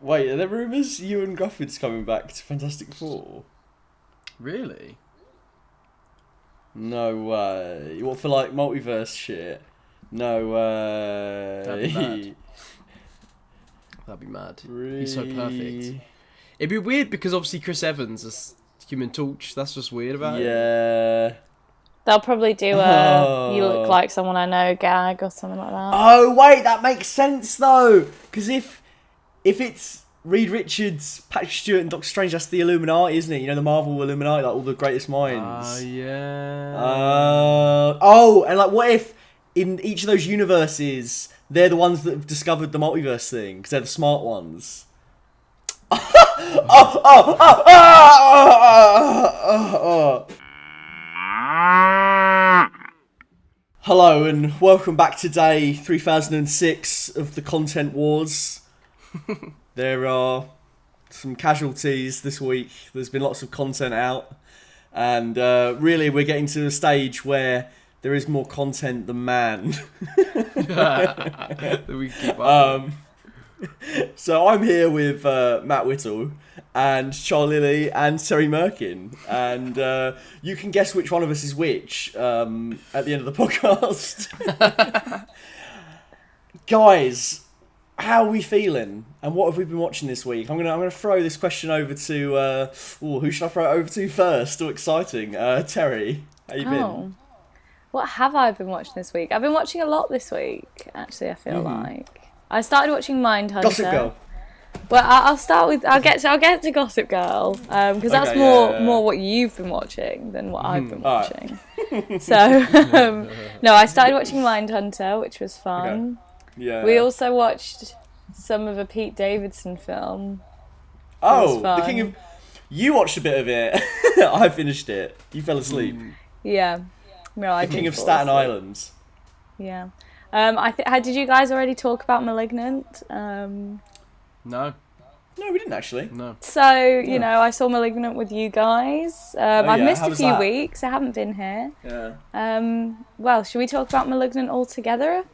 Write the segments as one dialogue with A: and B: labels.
A: Wait, are there rumours Ewan Grufford's coming back to Fantastic Four?
B: Really?
A: No way. What, for like multiverse shit? No
B: That'd be
A: way.
B: mad. That'd be mad.
A: Really?
B: He's so perfect. It'd be weird because obviously Chris Evans is Human Torch. That's just weird about it.
A: Yeah.
C: They'll probably do a "you look like someone I know" gag or something like that.
A: Oh wait, that makes sense though. Because if it's Reed Richards, Patrick Stewart, and Doctor Strange, that's the Illuminati, isn't it? You know, the Marvel Illuminati, like all the greatest minds.
B: Yeah.
A: And like, what if in each of those universes they're the ones that have discovered the multiverse thing because they're the smart ones? Hello and welcome back to day 3006 of the Content Wars. There are some casualties this week. There's been lots of content out, and really we're getting to a stage where there is more content than man.
B: That we can keep up.
A: So I'm here with Matt Whittle and Charlie Lilly and Terry Merkin, and you can guess which one of us is which at the end of the podcast. Guys, how are we feeling, and what have we been watching this week? I'm gonna throw this question over to who should I throw it over to first? Still exciting. Terry, how you been?
C: What have I been watching this week? I've been watching a lot this week, actually, I feel like. I started watching Mindhunter.
A: Gossip Girl.
C: Well, I'll get to Gossip Girl, because that's more what you've been watching than what I've been watching. Right. So, no, I started watching Mindhunter, which was fun.
A: Okay. Yeah.
C: We also watched some of a Pete Davidson film.
A: Oh, the King of... You watched a bit of it. I finished it. You fell asleep.
C: Yeah. No, I
A: The King of Staten Island.
C: Yeah. Did you guys already talk about Malignant?
B: No.
A: No, we didn't actually.
B: No.
C: So, you know, I saw Malignant with you guys. I've missed a few weeks. I haven't been here.
A: Yeah.
C: Well, should we talk about Malignant all together?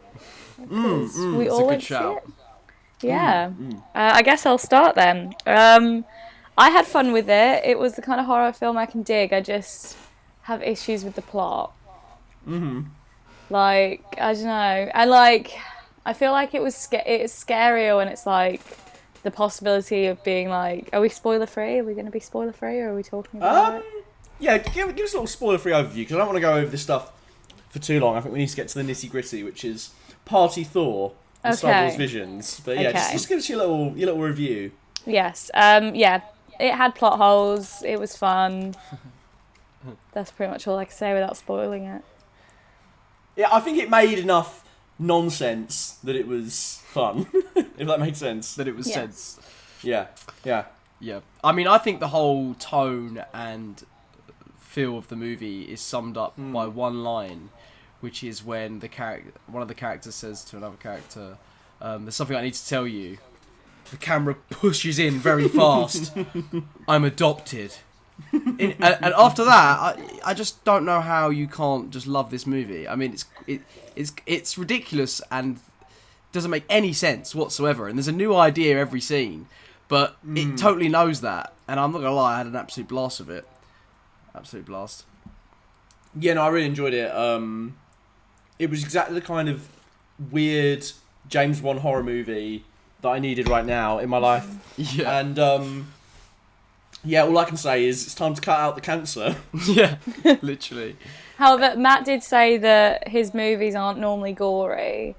C: We all went to see it. Yeah. I guess I'll start then. I had fun with it. It was the kind of horror film I can dig. I just have issues with the plot. Like, I don't know. And like, I feel like it's scarier when it's like the possibility of being like, are we spoiler free? Are we going to be spoiler free, or are we talking about it?
A: Yeah, give us a little spoiler free overview, because I don't want to go over this stuff for too long. I think we need to get to the nitty gritty, which is Party Thor and Star Wars Visions. But yeah, just give us your little review.
C: Yes. Yeah. It had plot holes. It was fun. That's pretty much all I can say without spoiling it.
A: Yeah, I think it made enough nonsense that it was fun, if that makes sense.
B: That it was sense.
A: Yeah.
B: Yeah. I mean, I think the whole tone and feel of the movie is summed up by one line, which is when one of the characters says to another character, "There's something I need to tell you." The camera pushes in very fast. I'm adopted. And after that, I just don't know how you can't just love this movie. I mean, it's ridiculous and doesn't make any sense whatsoever. And there's a new idea every scene, but it totally knows that. And I'm not gonna lie, I had an absolute blast of it. Absolute blast.
A: Yeah, no, I really enjoyed it. It was exactly the kind of weird James Wan horror movie that I needed right now in my life.
B: Yeah.
A: And yeah, all I can say is it's time to cut out the cancer.
B: Yeah, literally.
C: However, Matt did say that his movies aren't normally gory.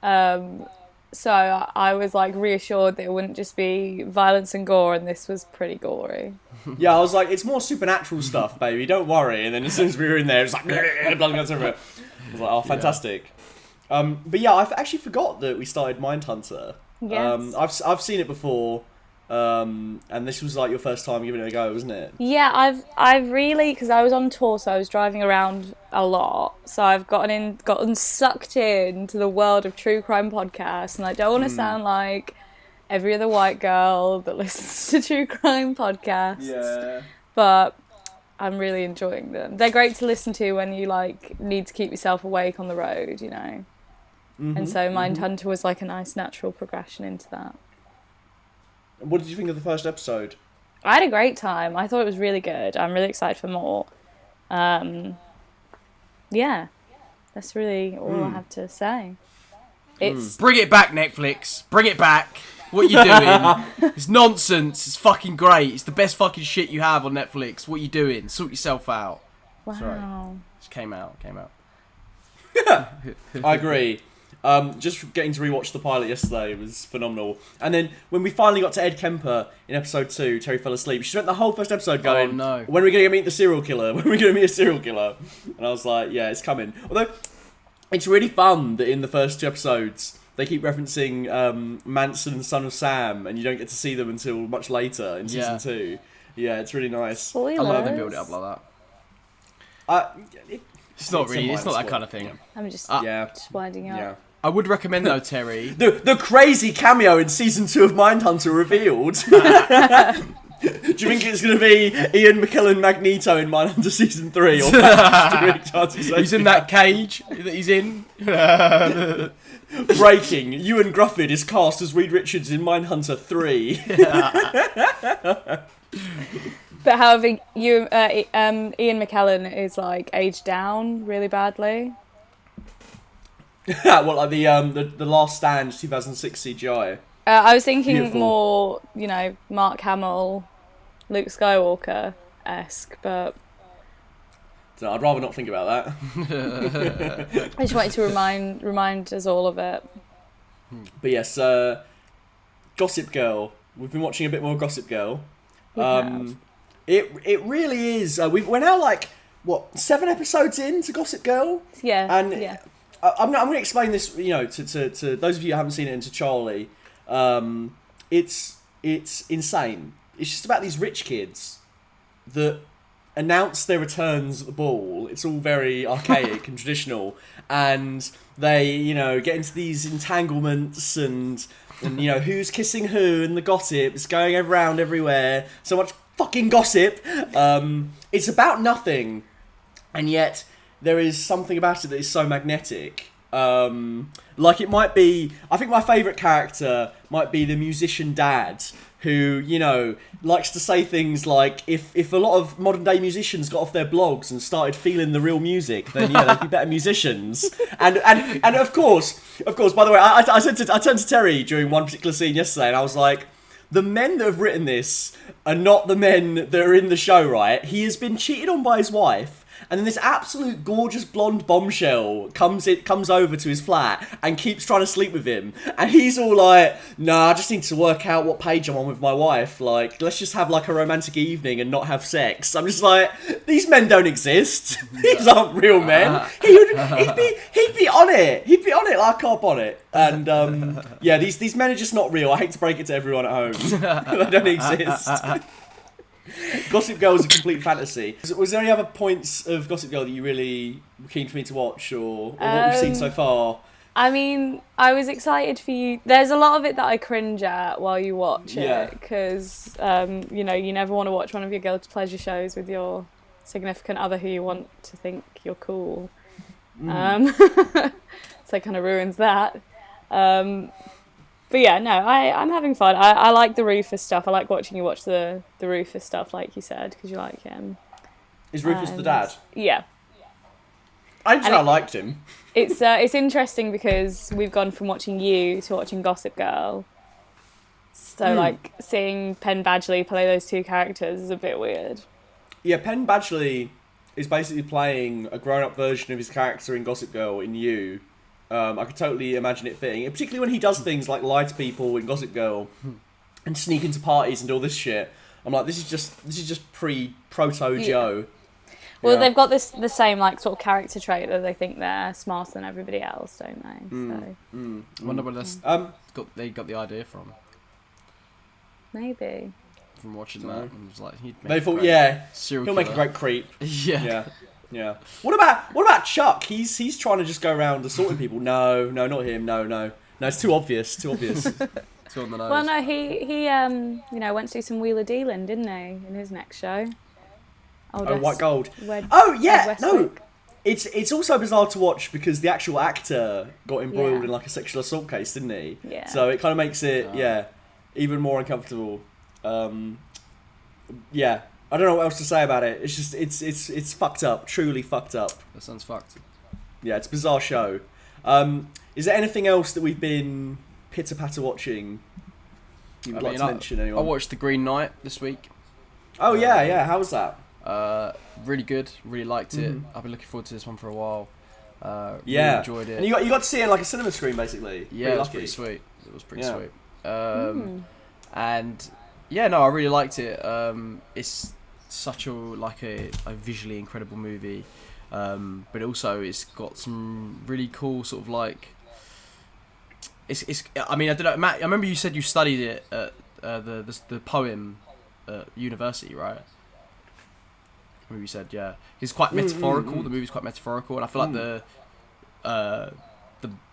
C: So I was like reassured that it wouldn't just be violence and gore, and this was pretty gory.
A: Yeah, I was like, it's more supernatural stuff, baby, don't worry. And then as soon as we were in there, it was like, blood guts everywhere. I was like, oh, fantastic. Yeah. But yeah, I actually forgot that we started Mindhunter.
C: Yes.
A: I've seen it before. And this was like your first time giving it a go, wasn't it?
C: Yeah, I've really, because I was on tour, so I was driving around a lot, so I've gotten sucked into the world of true crime podcasts, and I don't want to sound like every other white girl that listens to true crime podcasts.
A: Yeah.
C: But I'm really enjoying them. They're great to listen to when you like need to keep yourself awake on the road, you know. And so Mindhunter was like a nice natural progression into that.
A: What did you think of the first episode?
C: I had a great time. I thought it was really good. I'm really excited for more. Yeah, that's really all I have to say. It's
B: Bring it back, Netflix. Bring it back. What you doing? It's nonsense. It's fucking great. It's the best fucking shit you have on Netflix. What you doing? Sort yourself out.
C: wow.
B: Sorry. Just came out.
A: I agree. Just getting to rewatch the pilot yesterday was phenomenal. And then when we finally got to Ed Kemper in episode 2, Terry fell asleep. She spent the whole first episode going,
B: Oh, no.
A: when are we going to meet the serial killer? When are we going to meet a serial killer? And I was like, yeah, it's coming. Although, it's really fun that in the first 2 episodes, they keep referencing Manson and Son of Sam, and you don't get to see them until much later in season 2. Yeah, it's really nice.
C: Spoilers.
B: I love them build it up like that. It's not
A: a
B: really. It's not
A: minor
B: that kind of
A: spoiler.
B: thing.
C: I'm just
A: Yeah.
C: just winding you
A: Yeah.
C: up.
B: I would recommend though, Terry.
A: The crazy cameo in season 2 of Mindhunter revealed. Do you think it's going to be Ian McKellen Magneto in Mindhunter season 3? Or
B: He's in that cage that he's in.
A: Breaking: Ewan Grufford is cast as Reed Richards in Mindhunter 3.
C: But however, Ian McKellen is like aged down really badly.
A: What, like the Last Stand 2006 CGI?
C: I was thinking
A: Beautiful.
C: more, Mark Hamill, Luke Skywalker-esque, but
A: So I'd rather not think about that.
C: I just wanted to remind us all of it.
A: But yes, Gossip Girl. We've been watching a bit more Gossip Girl.
C: We have.
A: It really is. We're now like 7 episodes into Gossip Girl.
C: Yeah,
A: And
C: yeah.
A: I'm going to explain this, to those of you who haven't seen it, and to Charlie. It's insane. It's just about these rich kids that announce their returns at the ball. It's all very archaic and traditional, and they, get into these entanglements and who's kissing who, and the gossip is going around everywhere. So much fucking gossip. It's about nothing, and yet there is something about it that is so magnetic. Like it might be, I think my favourite character might be the musician dad, who, likes to say things like, if a lot of modern day musicians got off their blogs and started feeling the real music, then they'd be better musicians. And of course, by the way, I turned to Terry during one particular scene yesterday, and I was like, the men that have written this are not the men that are in the show, right? He has been cheated on by his wife, and then this absolute gorgeous blonde bombshell comes over to his flat and keeps trying to sleep with him. And he's all like, nah, I just need to work out what page I'm on with my wife. Like, let's just have like a romantic evening and not have sex. I'm just like, these men don't exist. These aren't real men. He'd be on it. He'd be on it like a cop on it. And yeah, these men are just not real. I hate to break it to everyone at home. They don't exist. Gossip Girl is a complete fantasy. Was there any other points of Gossip Girl that you really were keen for me to watch, or what we've seen so far?
C: I mean, I was excited for you. There's a lot of it that I cringe at while you watch
A: Yeah.
C: it, because, you never want to watch one of your guilty pleasure shows with your significant other who you want to think you're cool. So it kind of ruins that. But yeah, no, I'm having fun. I like the Rufus stuff. I like watching you watch the Rufus stuff, like you said, because you like him.
A: Is Rufus the dad?
C: Yeah.
A: I liked him.
C: It's interesting because we've gone from watching you to watching Gossip Girl. So like seeing Penn Badgley play those two characters is a bit weird.
A: Yeah, Penn Badgley is basically playing a grown-up version of his character in Gossip Girl in You. I could totally imagine it fitting, and particularly when he does things like lie to people in Gossip Girl and sneak into parties and do all this shit. I'm like, this is just proto Joe.
C: Well,
A: Yeah.
C: they've got the same like sort of character trait that they think they're smarter than everybody else, don't they? So
B: I wonder where they got the idea from
C: maybe.
B: watching that. And it was like, he'd make
A: They
B: a
A: thought,
B: great
A: yeah,
B: serial
A: he'll make a
B: killer.
A: great creep.
B: Yeah.
A: Yeah. What about Chuck? He's trying to just go around assaulting people. No, not him. No, it's too obvious. Too obvious.
B: It's on the nose.
C: Well, no, he went to do some wheeler dealing, didn't he, in his next show?
A: White Gold.
C: Ed
A: No. It's also bizarre to watch because the actual actor got embroiled in like a sexual assault case, didn't he?
C: Yeah.
A: So it kind of makes it, yeah. even more uncomfortable. Yeah, I don't know what else to say about it. It's just it's fucked up, truly fucked up.
B: That sounds fucked.
A: Yeah, it's a bizarre show. Is there anything else that we've been pitter patter watching? You'd like to mention anyone?
B: I watched The Green Knight this week.
A: Oh yeah. How was that?
B: Really good. Really liked it. I've been looking forward to this one for a while.
A: Yeah,
B: really enjoyed it.
A: And you got to see it like a cinema screen, basically.
B: Yeah, it was pretty sweet. And yeah, no, I really liked it. It's such a visually incredible movie, but also it's got some really cool sort of like. It's. I mean, I don't know, Matt. I remember you said you studied it at the poem at university, right? You said, yeah, it's quite metaphorical. The movie's quite metaphorical, and I feel like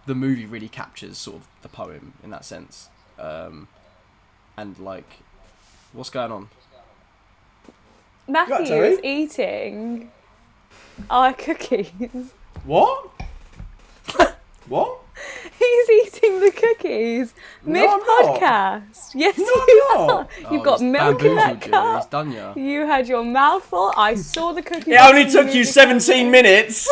B: the movie really captures sort of the poem in that sense. And like, what's going on?
C: Matthew is eating our cookies.
A: What? What?
C: He's eating the cookies mid-podcast. Yes,
A: No,
C: you
A: I'm not.
C: are. You've got milk in that cup.
B: He's done ya.
C: You had your mouth full. I saw the cookies.
A: It only took you 17 minutes.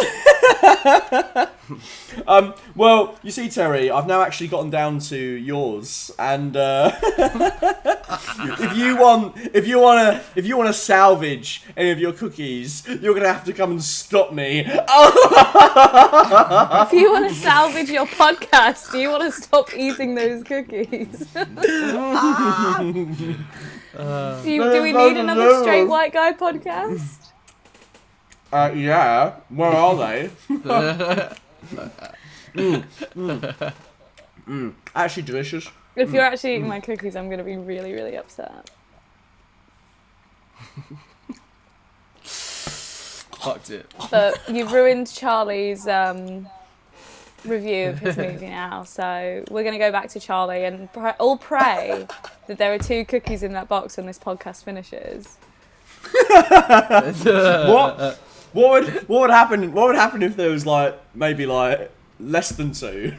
A: Well, you see, Terry, I've now actually gotten down to yours, and if you want to salvage any of your cookies, you're gonna have to come and stop me.
C: If you want to salvage your podcast, do you want to stop eating those cookies? Do we need another straight white guy podcast?
A: Yeah. Where are they? Actually delicious.
C: If you're actually eating my cookies, I'm going to be really, really upset.
B: Fucked it.
C: But you've ruined Charlie's review of his movie now, so we're going to go back to Charlie and all pray that there are 2 cookies in that box when this podcast finishes.
A: What would happen? What would happen if there was maybe less than 2?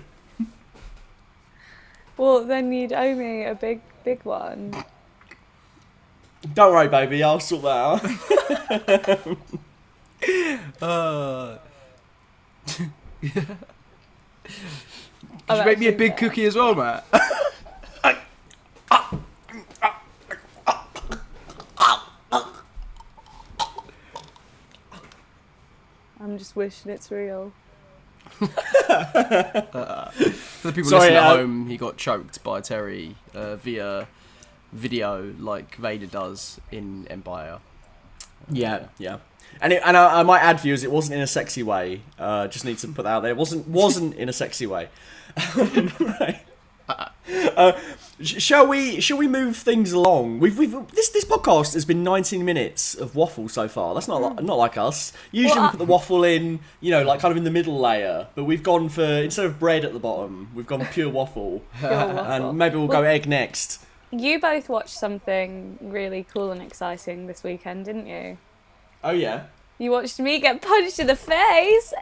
C: Well, then you'd owe me a big one.
A: Don't worry, baby. I'll sort that out.
B: Could you make me a big cookie as well, Matt?
C: I'm just wishing it's real.
B: For the people listening at home, he got choked by Terry via video, like Vader does in Empire.
A: Yeah. And I might add, viewers, it wasn't in a sexy way. Just need to put that out there. It wasn't in a sexy way. Right. Shall we move things along? This podcast has been 19 minutes of waffle so far. That's not like us. Usually we put the waffle in, kind of in the middle layer, but we've gone for, instead of bread at the bottom, we've gone pure waffle. And maybe we'll go egg next.
C: You both watched something really cool and exciting this weekend, didn't you?
A: Oh yeah.
C: You watched me get punched in the face.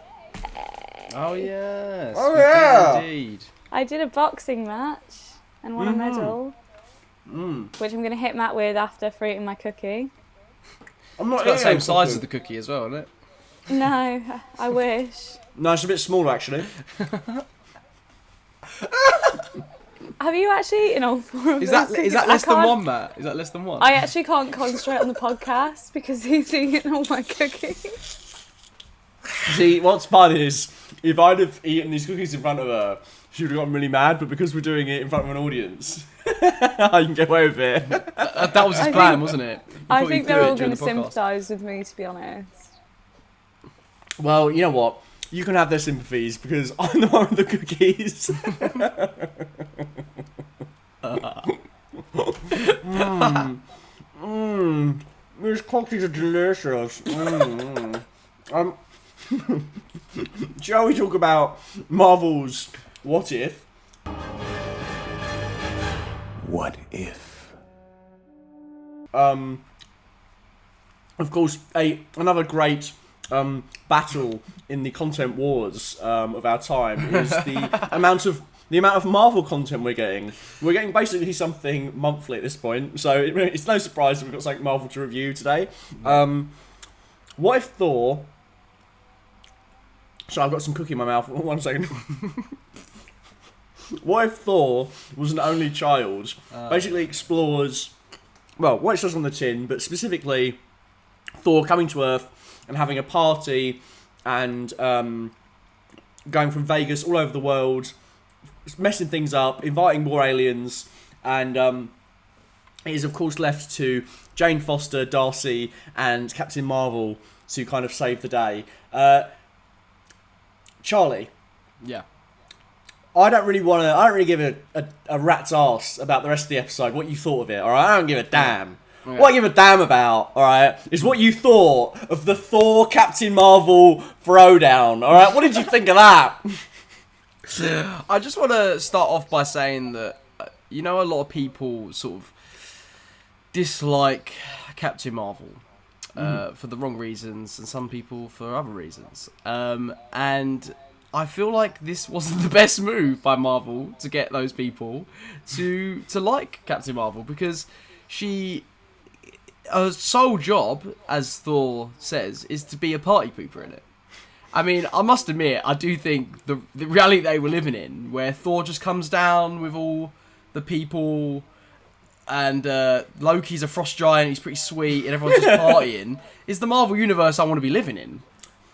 B: Oh yes.
A: Oh yeah.
B: Indeed.
C: I did a boxing match and won a medal, which I'm going to hit Matt with after for eating my cookie.
A: I'm not
B: It's got the same size as the cookie as well, isn't it?
C: No, I wish.
A: No, it's a bit smaller actually.
C: Have you actually eaten all 4 of
B: Is
C: those
B: that
C: cookies?
B: less than 1, Matt? Is that less than 1?
C: I actually can't concentrate on the podcast because he's eating all my cookies.
A: See, what's fun is, if I'd have eaten these cookies in front of her, she would have gotten really mad, but because we're doing it in front of an audience, I can get away with it.
B: That was his plan, wasn't it?
C: I think they're all going to sympathise with me, to be honest.
A: Well, you know what? You can have their sympathies, because I'm the one with the cookies. These cookies are delicious. Shall we talk about Marvel's What If?
D: What if?
A: Of course, another great battle in the content wars of our time is the amount of the amount of Marvel content we're getting. We're getting basically something monthly at this point, so it's no surprise that we've got something Marvel to review today. What if Thor... So I've got some cookie in my mouth. 1 second. What if Thor was an only child? Basically explores... Well, what it says on the tin, but specifically Thor coming to Earth and having a party and going from Vegas all over the world, messing things up, inviting more aliens, and it is of course left to Jane Foster, Darcy, and Captain Marvel to kind of save the day. Charlie,
B: Yeah.
A: I don't really give a rat's ass about the rest of the episode, what you thought of it, alright? I don't give a damn.
B: Yeah.
A: What I give a damn about, alright, is what you thought of the Thor Captain Marvel throwdown, alright? What did you think of that?
B: I just want to start off by saying that, a lot of people sort of dislike Captain Marvel for the wrong reasons, and some people for other reasons. And I feel like this wasn't the best move by Marvel to get those people to like Captain Marvel, because her sole job, as Thor says, is to be a party pooper in it. I mean, I must admit, I do think the reality they were living in, where Thor just comes down with all the people, and Loki's a frost giant, he's pretty sweet, and everyone's just partying, is the Marvel universe I want to be living in.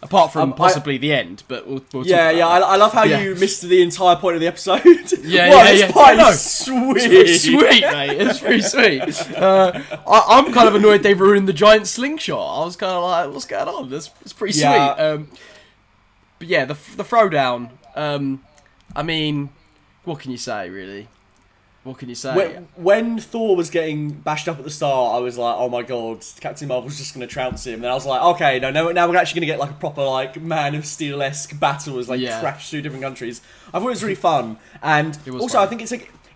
B: Apart from possibly the end, but we'll talk about that.
A: I love how you missed the entire point of the episode.
B: Yeah.
A: Party's sweet.
B: It's pretty sweet, mate. It's pretty sweet. I'm kind of annoyed they ruined the giant slingshot. I was kind of like, what's going on? It's pretty sweet. But yeah, the throwdown. I mean, what can you say, really? What can you say?
A: When Thor was getting bashed up at the start, I was like, oh my god, Captain Marvel's just going to trounce him. And I was like, okay, now we're actually going to get like a proper like Man of Steel-esque battle as crash through different countries. I thought it was really fun. And also,
B: fun.
A: I think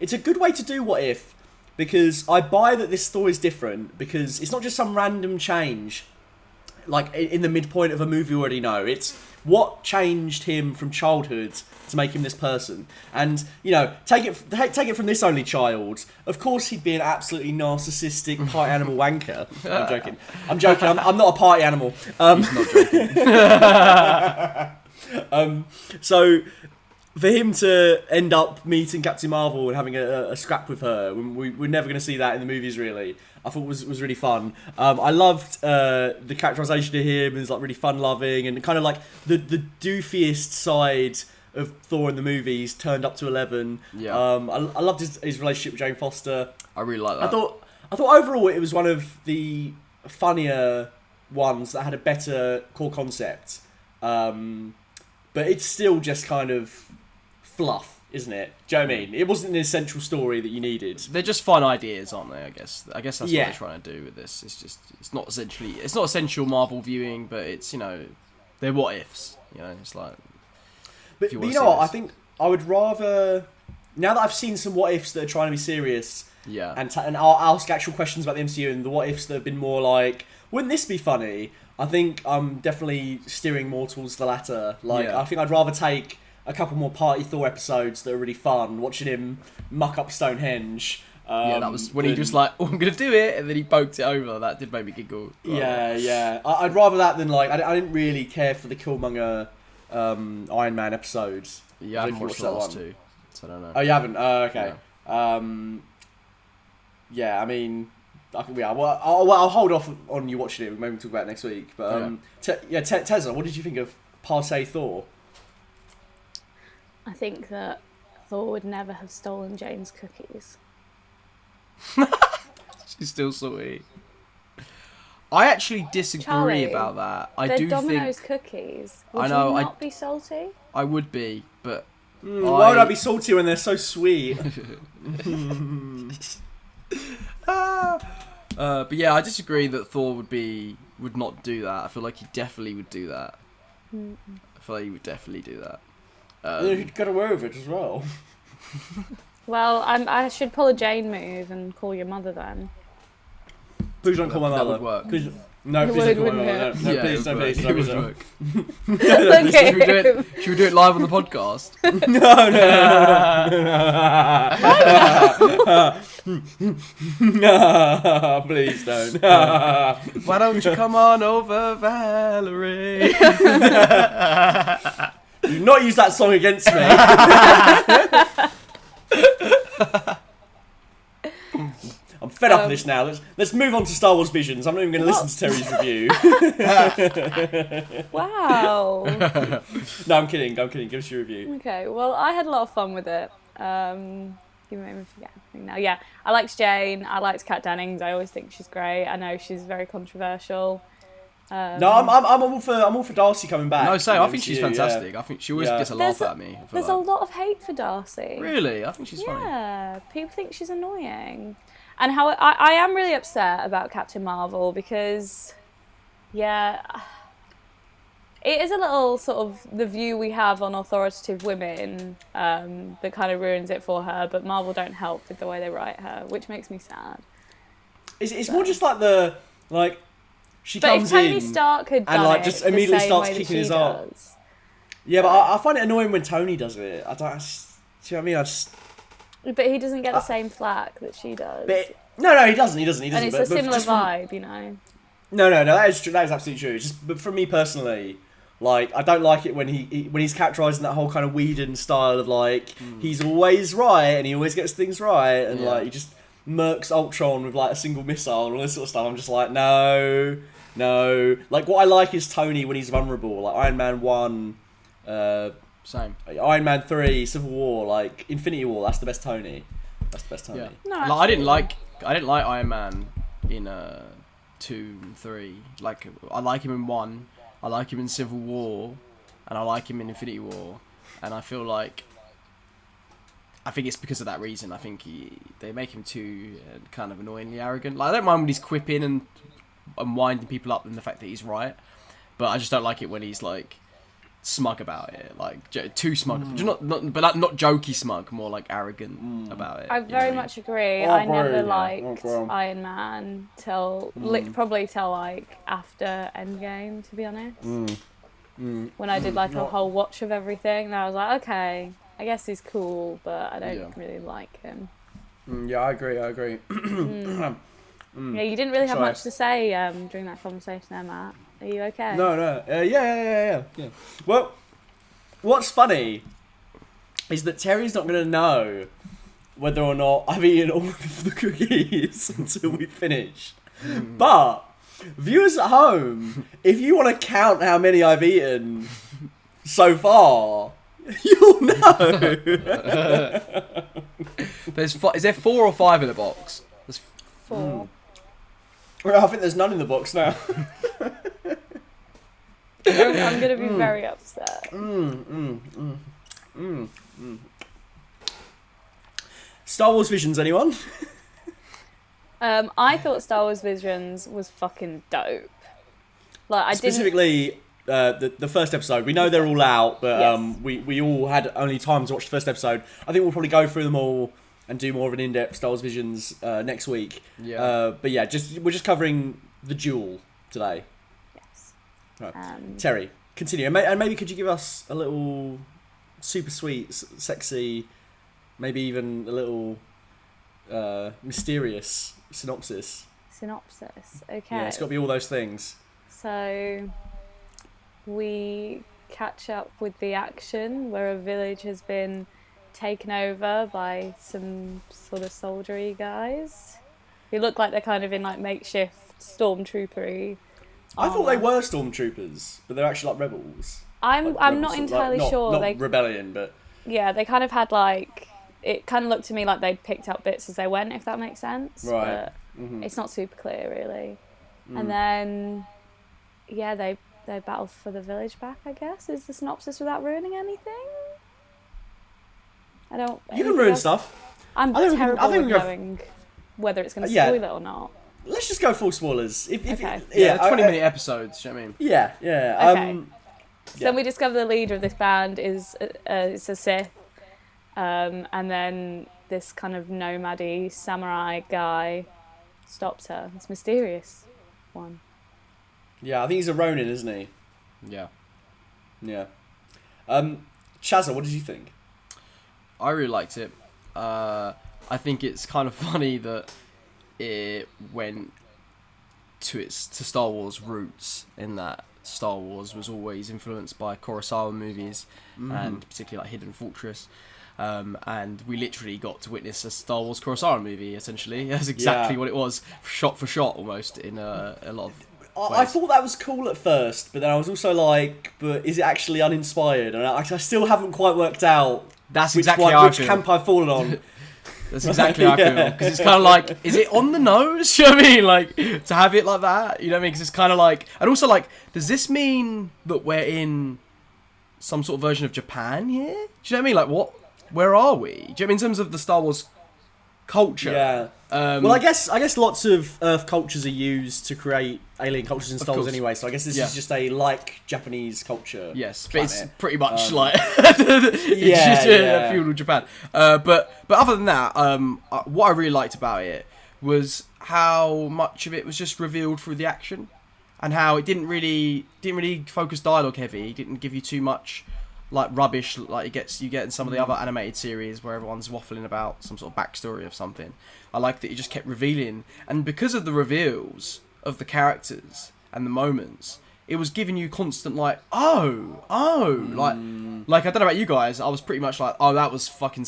A: it's a good way to do What If, because I buy that this Thor is different, because it's not just some random change, like in the midpoint of a movie we already know. It's what changed him from childhood to make him this person. And, take it from this only child. Of course he'd be an absolutely narcissistic party animal wanker. I'm joking. I'm not a party animal.
B: He's not joking.
A: So for him to end up meeting Captain Marvel and having a scrap with her, we're never going to see that in the movies, really. I thought was really fun. I loved the characterization of him as like really fun-loving, and kind of like the doofiest side of Thor in the movies turned up to 11.
B: Yeah.
A: I loved his relationship with Jane Foster.
B: I really like that.
A: I thought overall it was one of the funnier ones that had a better core concept. But it's still just kind of fluff, isn't it? Do you know what I mean? It wasn't an essential story that you needed.
B: They're just fun ideas, aren't they? I guess that's what
A: Yeah.
B: they're trying to do with this. It's not essential Marvel viewing, but it's they're what ifs. It's like.
A: But you know what? I think I would rather, now that I've seen some what ifs that are trying to be serious, and I'll ask actual questions about the MCU, and the what ifs that have been more like, wouldn't this be funny? I think I'm definitely steering more towards the latter. I think I'd rather take a couple more Party Thor episodes that are really fun, watching him muck up Stonehenge.
B: That was when he was like, "Oh, I'm gonna do it," and then he poked it over. That did make me giggle.
A: Yeah. I'd rather that than I didn't really care for the Killmonger Iron Man episodes.
B: Yeah, I haven't watched the last two, so I don't know.
A: Oh, you haven't? Okay. Yeah. I mean, I'll hold off on you watching it. Maybe we'll talk about it next week. But Tessa, what did you think of Party Thor?
C: I think that Thor would never have stolen Jane's cookies.
B: She's still salty. I actually disagree
C: Charlie,
B: about that.
C: They're Domino's cookies. Would you not be salty?
B: I would be, but
A: why would I be salty when they're so sweet?
B: But yeah, I disagree that Thor would not do that. I feel like he definitely would do that. I feel like he would definitely do that.
A: You'd get away with it as well.
C: Well, I should pull a Jane move and call your mother then.
A: Please don't call my mother.
B: That would work.
A: No,
C: It
A: please
C: would,
A: don't come on.
C: wouldn't
A: No,
C: it?
A: please,
B: it
A: no,
B: would
A: please,
B: work.
A: no,
B: It would
A: please, no.
B: work.
C: Look at him.
B: Should we do it live on the podcast?
A: No, please don't.
B: Why don't you come on over, Valerie?
A: Do not use that song against me. I'm fed up of this now. Let's move on to Star Wars Visions. I'm not even going to listen to Terry's review.
C: Wow.
A: No, I'm kidding. Give us your review.
C: Okay, well, I had a lot of fun with it. You made me forget everything now. Yeah, I liked Jane. I liked Kat Dennings. I always think she's great. I know she's very controversial.
A: No, I'm all for Darcy coming back.
B: No, say,
A: in
B: I
A: the
B: think she's
A: MCU,
B: fantastic.
A: yeah.
B: I think she always
A: Yeah.
B: gets a laugh out of me. I feel
C: There's a
B: like.
C: lot of hate for Darcy.
B: Really? I think she's funny.
C: Yeah, people think she's annoying. And how I am really upset about Captain Marvel because, yeah, it is a little sort of the view we have on authoritative women that kind of ruins it for her, but Marvel don't help with the way they write her, which makes me sad.
A: It's more just like she
C: But
A: comes
C: if Tony
A: in
C: Stark had done
A: and like
C: it
A: just
C: the
A: immediately
C: same
A: starts
C: way that
A: kicking
C: she
A: his ass.
C: does.
A: Yeah, but I find it annoying when Tony does it. I don't. See what I mean?
C: But he doesn't get the same flack that she does.
A: But no, he doesn't.
C: And it's
A: but
C: a similar
A: just from-
C: vibe, you know.
A: No, that is true. That is absolutely true. It's just, but for me personally, like I don't like it when when he's characterising that whole kind of Whedon style of like he's always right and he always gets things right and like he just murks Ultron with like a single missile and all this sort of stuff. I'm just like no. Like what I like is Tony when he's vulnerable. Like Iron Man 1,
B: Same.
A: Iron Man 3, Civil War, like Infinity War. That's the best Tony.
B: Yeah.
C: No,
B: Like, I didn't like Iron Man in 2 and 3. Like I like him in 1, I like him in Civil War, and I like him in Infinity War. And I feel like I think it's because of that reason. I think they make him too kind of annoyingly arrogant. Like I don't mind when he's quipping and winding people up and the fact that he's right, but I just don't like it when he's like smug about it, like too smug. Just not jokey smug, more like arrogant about it.
C: I
B: you know
C: very
B: what I mean?
C: much agree.
A: Oh,
C: I
A: bro,
C: never
A: yeah.
C: liked
A: Oh, bro.
C: Iron Man till probably till like after Endgame, to be honest. When I did like a whole watch of everything, and I was like, okay, I guess he's cool, but I don't really like him.
A: Yeah, I agree.
C: Yeah, you didn't really have
A: Sorry.
C: much to say during that conversation there, Matt. Are you okay?
A: No. Yeah. Well, what's funny is that Terry's not going to know whether or not I've eaten all of the cookies until we finish. But viewers at home, if you want to count how many I've eaten so far, you'll know.
B: Is there 4 or 5 in the box? There's
C: 4.
A: Well, I think there's none in the box now.
C: I'm going to be very upset.
A: Star Wars Visions, anyone?
C: I thought Star Wars Visions was fucking dope. Like I didn't.
A: Specifically, the first episode. We know they're all out, but
C: Yes.
A: we all had only time to watch the first episode. I think we'll probably go through them all and do more of an in-depth Star Wars Visions next week.
B: Yeah.
A: But yeah, we're just covering the duel today.
C: Yes.
A: Right. Terry, continue. And maybe could you give us a little super sweet, sexy, maybe even a little mysterious synopsis?
C: Synopsis. Okay.
A: Yeah, it's got to be all those things.
C: So we catch up with the action where a village has been taken over by some sort of soldiery guys who look like they're kind of in like makeshift stormtroopery.
A: I thought they were stormtroopers, but they're actually like rebels.
C: I'm
A: Like
C: not
A: rebels,
C: entirely
A: like,
C: sure.
A: Not
C: They
A: rebellion, but
C: yeah, they kind of had like it kind of looked to me like they'd picked up bits as they went, if that makes sense.
A: Right.
C: But it's not super clear really. And then yeah, they battle for the village back, I guess. Is the synopsis without ruining anything? I don't.
A: you can
C: anything
A: ruin
C: else?
A: stuff.
C: I'm
A: I think we can-
C: terrible
A: I think
C: at
A: we can go-
C: knowing whether it's going to
A: Yeah.
C: spoil it or not.
A: Let's just go full spoilers.
C: Okay.
B: Yeah, 20-minute episodes. You know what I mean?
A: Yeah.
C: Okay.
A: Yeah.
C: So we discover the leader of this band is a Sith, and then this kind of nomady samurai guy stops her. This mysterious one.
A: Yeah, I think he's a Ronin, isn't he?
B: Yeah.
A: Yeah. Chazza, what did you think?
B: I really liked it. I think it's kind of funny that it went to Star Wars roots, in that Star Wars was always influenced by Kurosawa movies, and particularly like Hidden Fortress. And we literally got to witness a Star Wars Kurosawa movie, essentially. That's exactly what it was, shot for shot almost, in a lot of ways.
A: I thought that was cool at first, but then I was also like, but is it actually uninspired? And I still haven't quite worked out which camp I've fallen on.
B: That's exactly how I feel. Because it's kind of like, is it on the nose? You know what I mean? Like, to have it like that? You know what I mean? Because it's kind of like... And also, like, does this mean that we're in some sort of version of Japan here? Do you know what I mean? Like, what? Where are we? Do you know what I mean? In terms of the Star Wars culture.
A: Yeah. Well, I guess lots of Earth cultures are used to create alien cultures in Star Wars anyway, so I guess this is just a Japanese culture.
B: Yes,
A: planet.
B: but it's pretty much like it's just feudal Japan. But other than that, what I really liked about it was how much of it was just revealed through the action, and how it didn't really focus dialogue heavy. It didn't give you too much like rubbish like you get in some of the other animated series where everyone's waffling about some sort of backstory of something. I like that it just kept revealing, and because of the reveals of the characters and the moments, it was giving you constant like like I don't know about you guys, I was pretty much like, oh, that was fucking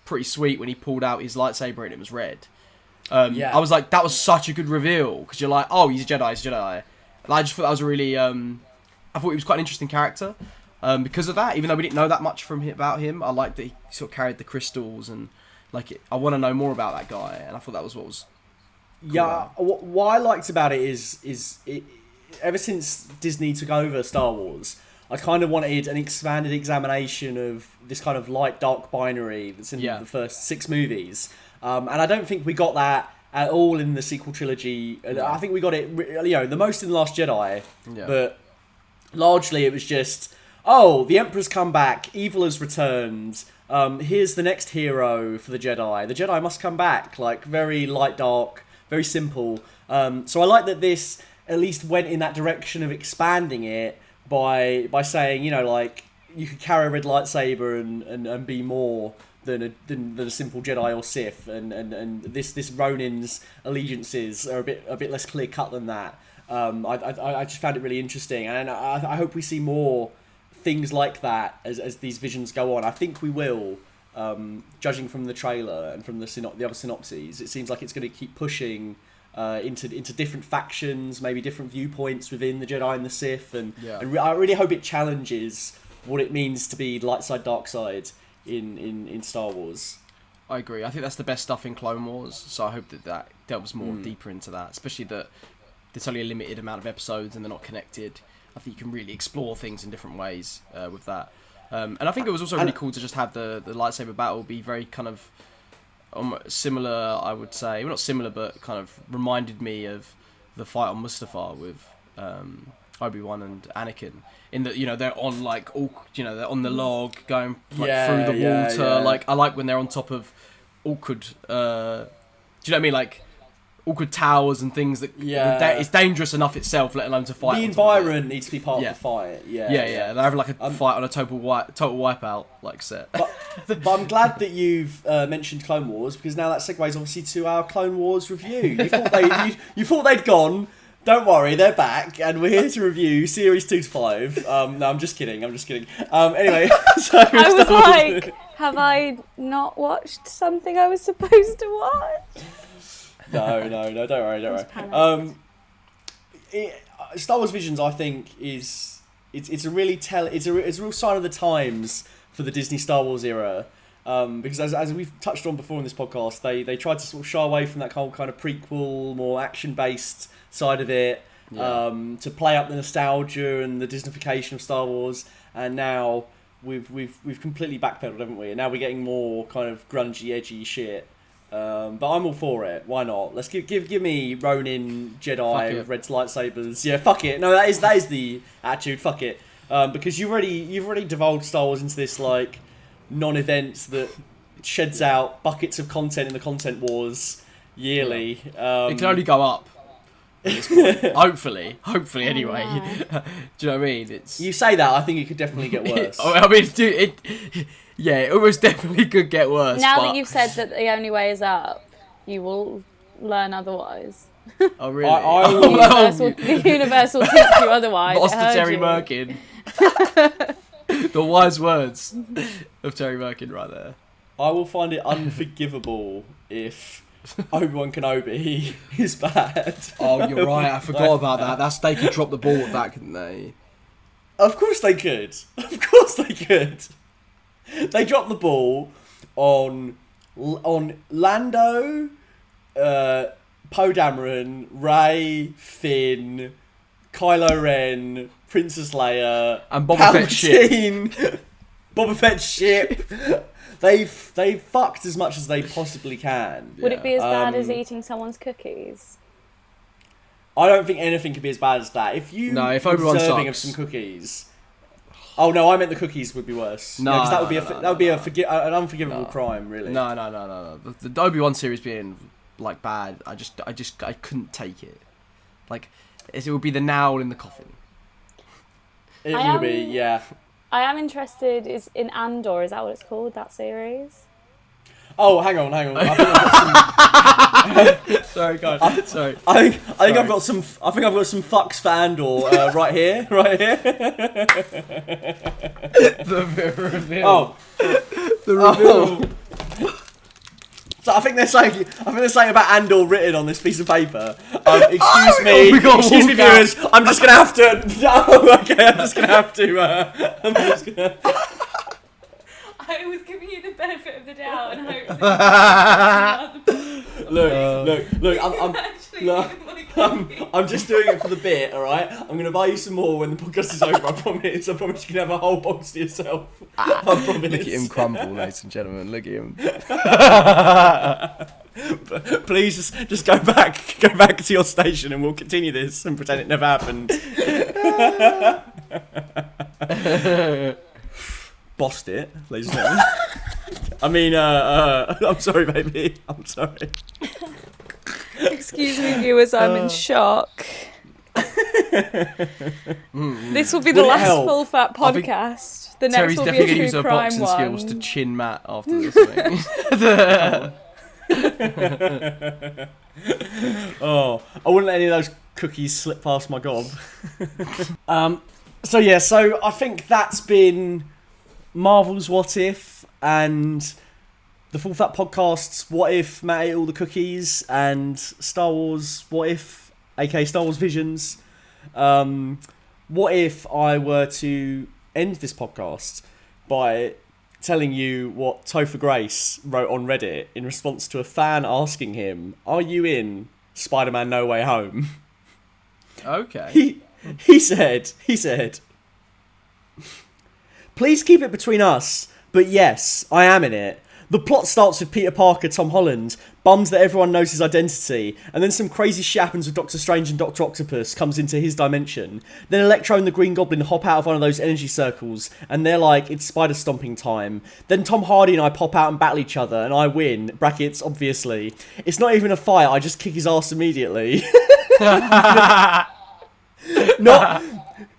B: pretty sweet when he pulled out his lightsaber and it was red. I was like, that was such a good reveal, because you're like, oh, he's a Jedi. And I just thought that was a really I thought he was quite an interesting character. Because of that, even though we didn't know that much about him, I liked that he sort of carried the crystals, and I want to know more about that guy, and I thought that was what was cool.
A: Yeah, what I liked about it is ever since Disney took over Star Wars, I kind of wanted an expanded examination of this kind of light-dark binary that's in the first 6 movies, and I don't think we got that at all in the sequel trilogy. I think we got it, the most in The Last Jedi, but largely it was just, oh, the Emperor's come back, evil has returned, here's the next hero for the Jedi. The Jedi must come back. Like, very light, dark, very simple. So I like that this at least went in that direction of expanding it by saying, you could carry a red lightsaber and be more than a simple Jedi or Sith, and this Ronin's allegiances are a bit less clear cut than that. I just found it really interesting, and I hope we see more things like that as these visions go on. I think we will, judging from the trailer and from the other synopses. It seems like it's going to keep pushing into different factions, maybe different viewpoints within the Jedi and the Sith, and I really hope it challenges what it means to be light side, dark side in Star Wars.
B: I agree. I think that's the best stuff in Clone Wars, so I hope that delves more deeper into that, especially that there's only a limited amount of episodes and they're not connected. I think you can really explore things in different ways with that. And I think it was also really cool to just have the lightsaber battle be very kind of similar, I would say. Well, not similar, but kind of reminded me of the fight on Mustafar with Obi-Wan and Anakin. In that, they're on they're on the log going through the water.
A: Yeah.
B: I like when they're on top of awkward, do you know what I mean? Like, awkward towers and things that it's dangerous enough itself, let alone to fight.
A: The environment needs to be part of the fight.
B: They're having like a fight on a total wipeout set.
A: But I'm glad that you've mentioned Clone Wars, because now that segues obviously to our Clone Wars review. You thought they'd gone. Don't worry, they're back, and we're here to review Series 2 to 5. No, I'm just kidding. Anyway, so
C: I was like, have I not watched something I was supposed to watch?
A: No, don't worry. Star Wars Visions, I think, it's a real sign of the times for the Disney Star Wars era. Because as we've touched on before in this podcast, they tried to sort of shy away from that whole kind of prequel, more action-based side of it, to play up the nostalgia and the Disneyfication of Star Wars, and now we've completely backpedaled, haven't we? And now we're getting more kind of grungy, edgy shit. But I'm all for it. Why not? Let's give me Ronin Jedi with red lightsabers. Yeah, fuck it. No, that is the attitude. Fuck it. Because you've already devolved Star Wars into this like non-event that sheds out buckets of content in the content wars yearly.
B: It can only go up. at this point. Hopefully anyway.
C: no.
B: Do you know what I mean? It's.
A: You say that, I think it could definitely get worse.
B: I mean, dude, it almost definitely could get worse.
C: Now
B: but...
C: that you've said that the only way is up, you will learn otherwise.
B: Oh really?
A: I will-
C: The universe will teach you otherwise.
B: Lost
C: It
B: to
C: heard
B: Terry
C: you.
B: Merkin. The wise words of Terry Merkin right there.
A: I will find it unforgivable if Obi-Wan Kenobi is bad.
B: Oh, you're right. I forgot about that. They could drop the ball with that, couldn't they?
A: Of course they could. Of course they could. They dropped the ball on Lando, Poe Dameron, Rey, Finn, Kylo Ren, Princess Leia,
B: And Boba Fett's ship.
A: Palpatine, Boba Fett's ship. They've fucked as much as they possibly can.
C: Would it be as bad as
A: Um,
C: eating someone's cookies?
A: I don't think anything could be as bad as that. If you
B: No, if
A: were
B: Obi-Wan
A: deserving of
B: sucks.
A: some cookies. Oh no, I meant the cookies would be worse.
B: No,
A: 'cause that
B: no,
A: would be
B: no,
A: that would be
B: no.
A: an unforgivable
B: No.
A: crime, really.
B: No. The Obi-Wan series being like bad, I couldn't take it. Like, it would be the nail in the coffin.
A: It
C: I
A: would be,
C: am-
A: yeah.
C: I am interested in Andor. Is that what it's called? That series?
A: Oh, hang on. I think I've got
B: Sorry, God. Sorry.
A: I think
B: Sorry.
A: I've got some fucks for Andor right here.
B: The reveal.
A: Oh,
B: The reveal.
A: so I think they're saying about Andor written on this piece of paper. Excuse me,
B: we gotta
A: excuse me,
B: walk out.
A: viewers. I'm just gonna have to. Oh, okay, I'm just gonna have to. I'm just gonna.
C: I was giving you the benefit of the doubt and hoped
A: I'm just doing it for the bit, all right? I'm gonna buy you some more when the podcast is over. I promise. I promise you can have a whole box to yourself. I promise.
B: Look at him crumble, ladies and gentlemen. Look at him.
A: Please just go back to your station, and we'll continue this and pretend it never happened. Bossed it, ladies and gentlemen. I mean, I'm sorry, baby. I'm sorry.
C: Excuse me, viewers, I'm in shock. This will be the
A: Would it
C: last
A: help?
C: full fat
B: I think
C: podcast. The next
B: Terry's
C: will
B: definitely
C: be
B: going
C: a
B: to use
C: true
B: her
C: crime
B: boxing skills to
C: one.
B: chin Matt after this. I think.
A: Oh, I wouldn't let any of those cookies slip past my gob. So I think that's been Marvel's What If and the Full Fat Podcast's What If Matt ate all the cookies and Star Wars What If, aka Star Wars Visions. What if I were to end this podcast by telling you what Topher Grace wrote on Reddit in response to a fan asking him, "Are you in Spider-Man No Way Home?"
B: Okay.
A: He said, "Please keep it between us, but yes, I am in it. The plot starts with Peter Parker, Tom Holland, bummed that everyone knows his identity, and then some crazy shit happens with Doctor Strange and Doctor Octopus comes into his dimension. Then Electro and the Green Goblin hop out of one of those energy circles, and they're like, it's spider stomping time. Then Tom Hardy and I pop out and battle each other, and I win, brackets, obviously. It's not even a fight, I just kick his ass immediately."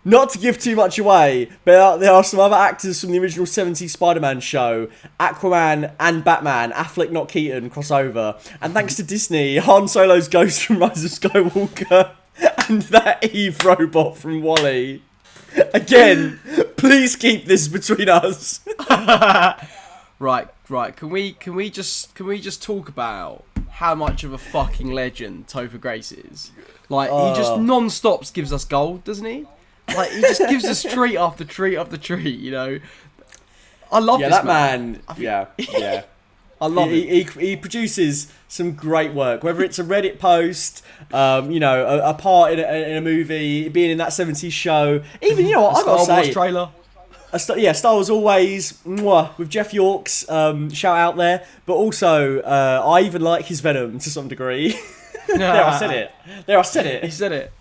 A: Not to give too much away, but there are some other actors from the original 70s Spider-Man show, Aquaman and Batman, Affleck not Keaton, crossover. And thanks to Disney, Han Solo's ghost from Rise of Skywalker and that Eve robot from WALL-E. Again, please keep this between us.
B: Right. Can we just talk about how much of a fucking legend Topher Grace is? Like, he just non-stops gives us gold, doesn't he? Like, he just gives us treat after treat after treat, you know? I love this
A: that
B: man.
A: yeah.
B: I love it.
A: He produces some great work, whether it's a Reddit post, a part in a movie, being in that 70s show. Even, you know what, I've got to
B: Star Wars
A: say,
B: trailer.
A: Star Wars Always, mwah, with Jeff Yorks, shout out there. But also, I even like his Venom to some degree. There, I said it.
B: He said it.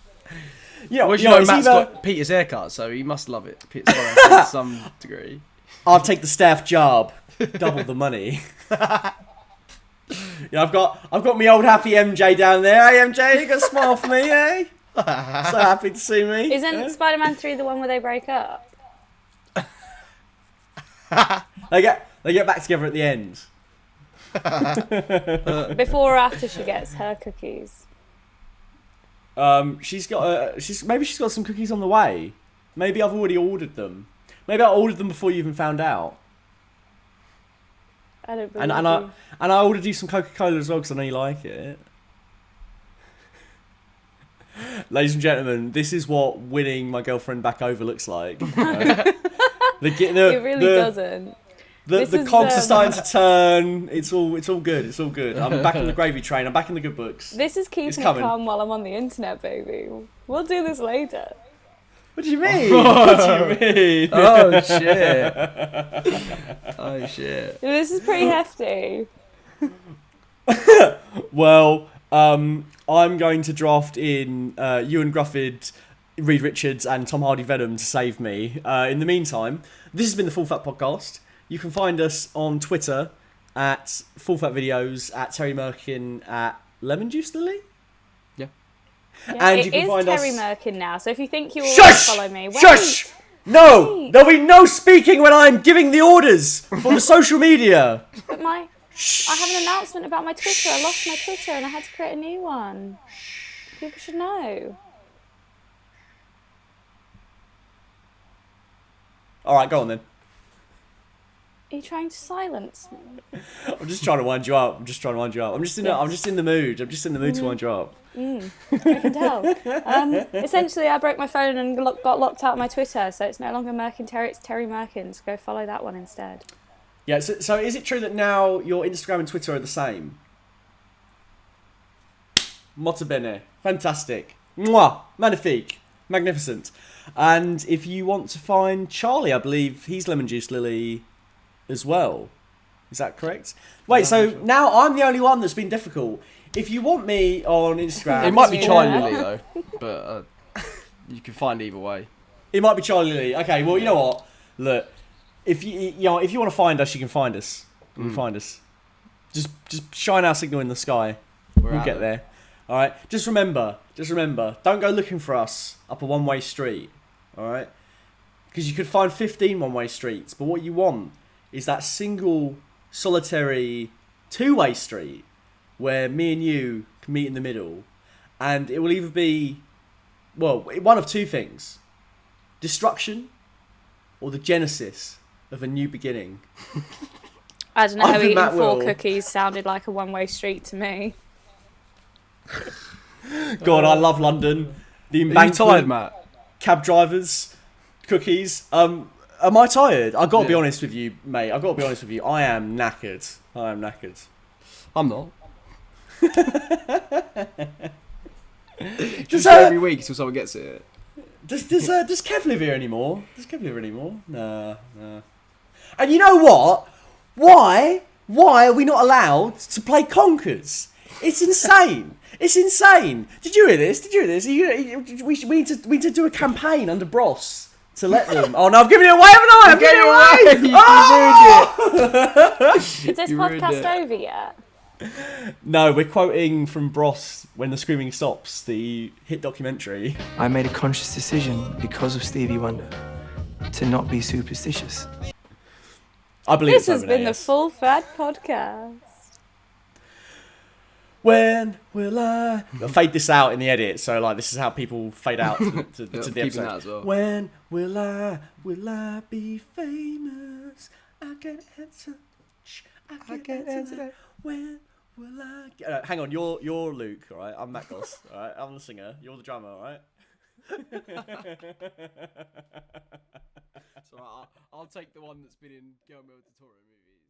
A: Yeah,
B: Well, Matt's got Peter's haircut, so he must love it to some degree.
A: I'll take the staff job, double the money. Yeah, I've got my old happy MJ down there. Hey MJ, you got a smile for me, eh? So happy to see me.
C: Isn't Spider-Man 3 the one where they break up?
A: They get back together at the end.
C: Before or after she gets her cookies?
A: She's got some cookies on the way. Maybe I've already ordered them. Maybe I ordered them before you even found out.
C: I don't believe
A: And I ordered you some Coca-Cola as well because I know you like it. Ladies and gentlemen, this is what winning my girlfriend back over looks like. Right?
C: it really doesn't.
A: The cogs are starting to turn. It's all good. It's all good. I'm back on the gravy train. I'm back in the good books.
C: This is keeping it calm while I'm on the internet, baby. We'll do this later.
A: What do you mean? What do you mean?
B: Oh shit! Oh shit!
C: This is pretty hefty.
A: Well, I'm going to draft in Ewan Grufford, Reed Richards, and Tom Hardy Venom to save me. In the meantime, this has been the Full Fat Podcast. You can find us on Twitter at Full Fat Videos, at Terry Merkin, at Lemon Juice Lily.
C: Yeah,
A: And you can find
C: Terry
A: us.
C: Merkin now, so if you think you will
A: Shush!
C: follow me, wait.
A: Shush! No!
C: Wait.
A: There'll be no speaking when I'm giving the orders for the social media.
C: But I have an announcement about my Twitter. I lost my Twitter and I had to create a new one. People should know.
A: Alright, go on then.
C: Are you trying to silence me?
A: I'm just trying to wind you up. I'm just in the mood. I'm just in the mood to wind you up.
C: I can tell. Essentially, I broke my phone and got locked out of my Twitter, so it's no longer Merkin Terry, it's Terry Merkin. So go follow that one instead.
A: Yeah, so is it true that now your Instagram and Twitter are the same? Molto bene. Fantastic. Mwah. Magnifique. Magnificent. And if you want to find Charlie, I believe he's Lemon Juice Lily as well. Is that correct? Wait, so now I'm the only one that's been difficult. If you want me on Instagram...
B: It might be Charlie Lily though, but you can find either way.
A: It might be Charlie Lily. Okay, well, you know what? Look, if you want to find us, you can find us. You can find us. Just shine our signal in the sky. We'll get there. All right. Just remember. Don't go looking for us up a one-way street. All right. Because you could find 15 one-way streets, but what you want is that single, solitary, two-way street where me and you can meet in the middle, and it will either be, well, one of two things: destruction or the genesis of a new beginning.
C: I don't know
A: I've
C: how
A: been
C: eating
A: Matt
C: 4
A: Will.
C: cookies sounded like a one-way street to me.
A: God, I love London. The
B: Are you
A: embankment,
B: tired, Matt?
A: cab drivers, cookies. Am I tired? I've got to be honest with you, mate. I've got to be honest with you. I am knackered.
B: I'm not.
A: Does
B: Just every week until someone gets it.
A: Does Kev live here anymore? Nah. And you know what? Why are we not allowed to play Conkers? It's insane. Did you hear this? We need to do a campaign under Bros to let them. Oh no, I've given it away, haven't I? I've given it away.
C: Is this podcast over yet?
A: No, we're quoting from Bros, When the Screaming Stops, the hit documentary.
E: I made a conscious decision because of Stevie Wonder to not be superstitious.
A: I believe
C: This
A: it's
C: has
A: over
C: been
A: now,
C: the
A: yes.
C: Full Fat Podcast.
A: When will I... I'll fade this out in the edit, so like this is how people fade out to the
B: Keeping
A: episode.
B: that as well.
A: When will I be famous? I can answer. I can answer that. When will I... hang on, you're Luke, all right? I'm Matt Goss, all right? I'm the singer. You're the drummer, all right?
B: So I'll take the one that's been in Guillermo del Toro movies.